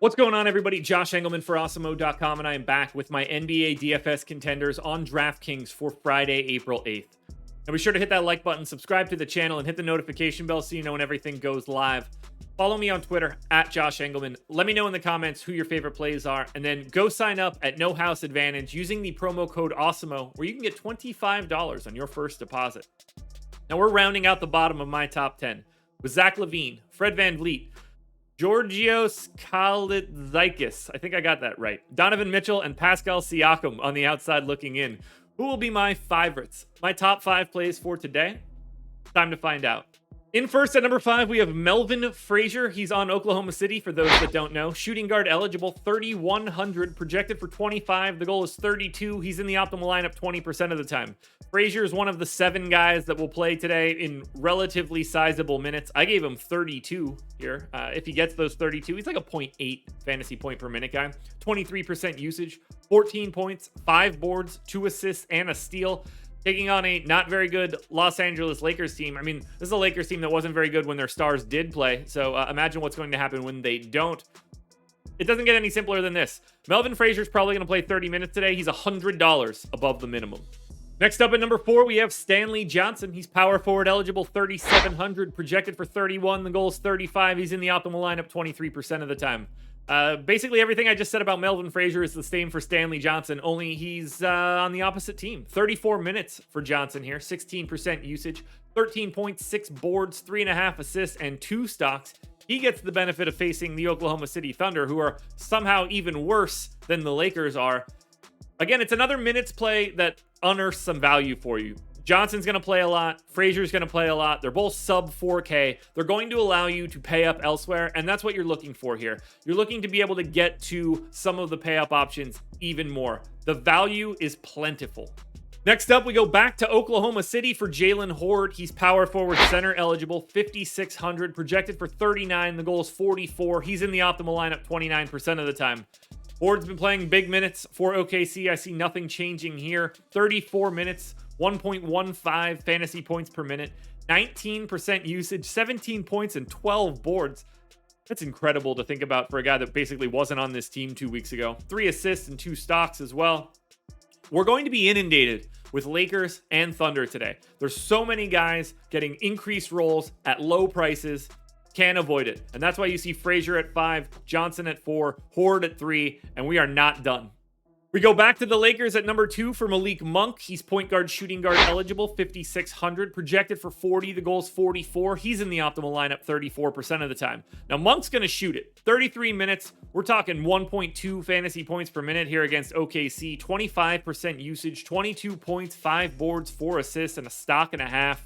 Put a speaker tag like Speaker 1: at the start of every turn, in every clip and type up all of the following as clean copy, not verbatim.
Speaker 1: What's going on, everybody? Josh Engleman for Awesemo.com, and I am back with my NBA DFS contenders on DraftKings for Friday, April 8th. Now be sure to hit that like button, subscribe to the channel, and hit the notification bell so you know when everything goes live. Follow me on Twitter, at Josh Engleman. Let me know in the comments who your favorite plays are, and then go sign up at No House Advantage using the promo code Awesemo, where you can get $25 on your first deposit. Now we're rounding out the bottom of my top 10 with Zach LaVine, Fred VanVleet, Georgios Kalaitzakis, I think I got that right, Donovan Mitchell, and Pascal Siakam on the outside looking in. Who will be my favorites? My top 5 plays for today? Time to find out. In first at number 5, we have Melvin Frazier. He's on Oklahoma City, for those that don't know. Shooting guard eligible, 3,100, projected for 25. The goal is 32. He's in the optimal lineup 20% of the time. Frazier is one of the 7 guys that will play today in relatively sizable minutes. I gave him 32 here. If he gets those 32, he's like a 0.8 fantasy point per minute guy. 23% usage, 14 points, 5 boards, 2 assists, and a steal. Taking on a not very good Los Angeles Lakers team. I mean, this is a Lakers team that wasn't very good when their stars did play. So imagine what's going to happen when they don't. It doesn't get any simpler than this. Melvin Frazier's probably going to play 30 minutes today. He's $100 above the minimum. Next up at number 4, we have Stanley Johnson. He's power forward eligible, 3,700, projected for 31. The goal is 35. He's in the optimal lineup 23% of the time. Basically everything I just said about Melvin Frazier is the same for Stanley Johnson, only he's on the opposite team. 34 minutes for Johnson here, 16% usage, 13.6 boards, 3.5 assists, and 2 stocks. He gets the benefit of facing the Oklahoma City Thunder, who are somehow even worse than the Lakers are. Again, it's another minutes play that unearths some value for you. Johnson's going to play a lot. Frazier's going to play a lot. They're both sub 4K. They're going to allow you to pay up elsewhere, and that's what you're looking for here. You're looking to be able to get to some of the pay up options even more. The value is plentiful. Next up, we go back to Oklahoma City for Jalen Horde. He's power forward center eligible, 5,600, projected for 39. The goal is 44. He's in the optimal lineup 29% of the time. Horde's been playing big minutes for OKC. I see nothing changing here. 34 minutes, 1.15 fantasy points per minute, 19% usage, 17 points, and 12 boards. That's incredible to think about for a guy that basically wasn't on this team 2 weeks ago. 3 assists and 2 stocks as well. We're going to be inundated with Lakers and Thunder today. There's so many guys getting increased roles at low prices. Can't avoid it. And that's why you see Frazier at 5, Johnson at 4, Horde at 3, and we are not done. We go back to the Lakers at number 2 for Malik Monk. He's point guard, shooting guard eligible, 5,600, projected for 40. The goal's 44. He's in the optimal lineup 34% of the time. Now, Monk's going to shoot it. 33 minutes. We're talking 1.2 fantasy points per minute here against OKC. 25% usage, 22 points, 5 boards, 4 assists, and a stock and a half.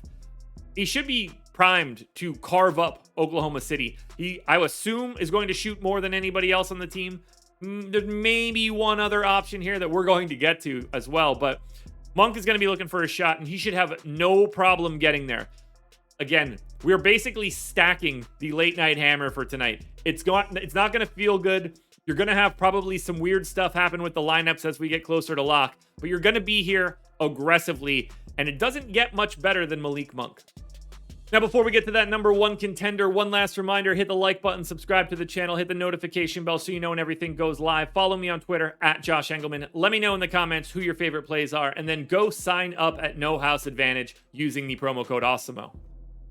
Speaker 1: He should be primed to carve up Oklahoma City. He, I assume, is going to shoot more than anybody else on the team. There may be one other option here that we're going to get to as well, but Monk is going to be looking for a shot, and he should have no problem getting there. Again, we're basically stacking the late night hammer for tonight. It's not going to feel good. You're going to have probably some weird stuff happen with the lineups as we get closer to lock, but you're going to be here aggressively, and it doesn't get much better than Malik Monk. Now, before we get to that number 1 contender, one last reminder, hit the like button, subscribe to the channel, hit the notification bell so you know when everything goes live. Follow me on Twitter, at Josh Engleman. Let me know in the comments who your favorite plays are, and then go sign up at No House Advantage using the promo code Awesemo.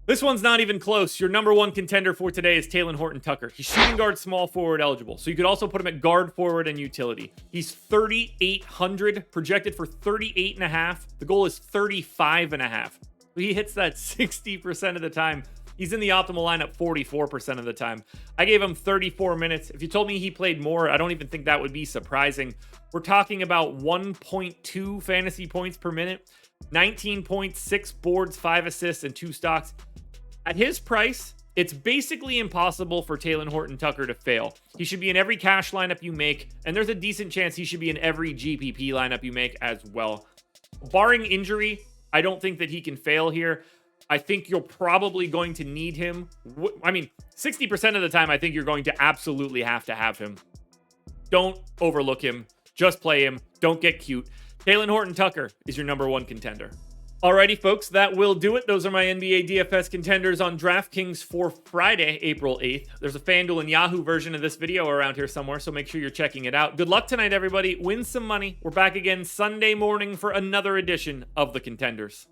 Speaker 1: This one's not even close. Your number 1 contender for today is Talen Horton-Tucker. He's shooting guard, small forward eligible, so you could also put him at guard forward and utility. He's 3,800, projected for 38.5. The goal is 35.5. He hits that 60% of the time. He's in the optimal lineup 44% of the time. I gave him 34 minutes. If you told me he played more, I don't even think that would be surprising. We're talking about 1.2 fantasy points per minute, 19 points, 6 boards, 5 assists, and 2 stocks. At his price, it's basically impossible for Talen Horton-Tucker to fail. He should be in every cash lineup you make, and there's a decent chance he should be in every GPP lineup you make as well. Barring injury, I don't think that he can fail here. I think you're probably going to need him. 60% of the time, I think you're going to absolutely have to have him. Don't overlook him. Just play him. Don't get cute. Talen Horton-Tucker is your number 1 contender. Alrighty, folks, that will do it. Those are my NBA DFS contenders on DraftKings for Friday, April 8th. There's a FanDuel and Yahoo version of this video around here somewhere, so make sure you're checking it out. Good luck tonight, everybody. Win some money. We're back again Sunday morning for another edition of the Contenders.